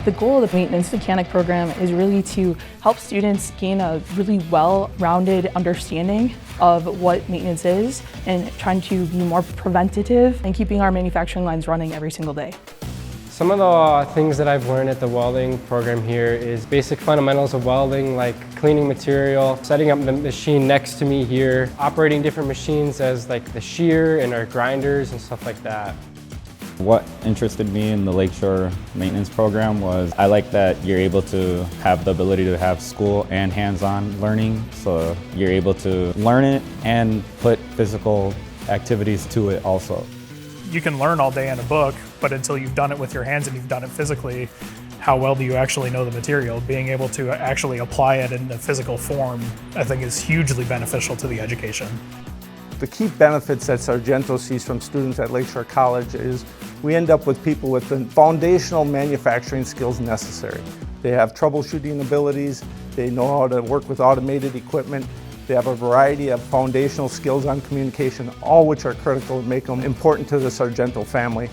The goal of the maintenance mechanic program is really to help students gain a really well-rounded understanding of what maintenance is and trying to be more preventative and keeping our manufacturing lines running every single day. Some of the things that I've learned at the welding program here is basic fundamentals of welding, like cleaning material, setting up the machine next to me here, operating different machines as like the shear and our grinders and stuff like that. What interested me in the Lakeshore maintenance program was I like that you're able to have the ability to have school and hands-on learning, so you're able to learn it and put physical activities to it also. You can learn all day in a book, but until you've done it with your hands and you've done it physically, how well do you actually know the material? Being able to actually apply it in a physical form, I think, is hugely beneficial to the education. The key benefits that Sargento sees from students at Lakeshore College is we end up with people with the foundational manufacturing skills necessary. They have troubleshooting abilities, they know how to work with automated equipment, they have a variety of foundational skills on communication, all which are critical and make them important to the Sargento family.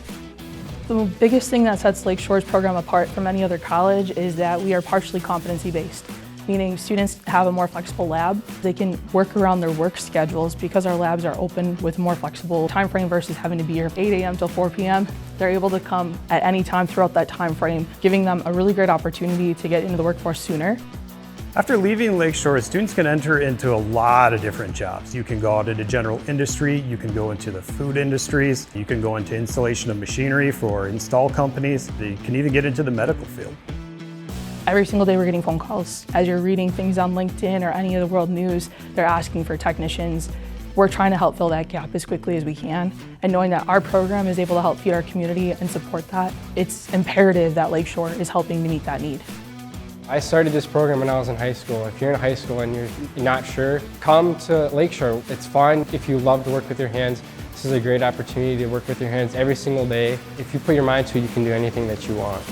The biggest thing that sets Lakeshore's program apart from any other college is that we are partially competency-based, meaning students have a more flexible lab. They can work around their work schedules because our labs are open with more flexible time frame versus having to be here 8 a.m. till 4 p.m. They're able to come at any time throughout that time frame, giving them a really great opportunity to get into the workforce sooner. After leaving Lakeshore, students can enter into a lot of different jobs. You can go out into general industry, you can go into the food industries, you can go into installation of machinery for install companies, you can even get into the medical field. Every single day we're getting phone calls. As you're reading things on LinkedIn or any of the world news, they're asking for technicians. We're trying to help fill that gap as quickly as we can. And knowing that our program is able to help feed our community and support that, it's imperative that Lakeshore is helping to meet that need. I started this program when I was in high school. If you're in high school and you're not sure, come to Lakeshore. It's fun. If you love to work with your hands, this is a great opportunity to work with your hands every single day. If you put your mind to it, you can do anything that you want.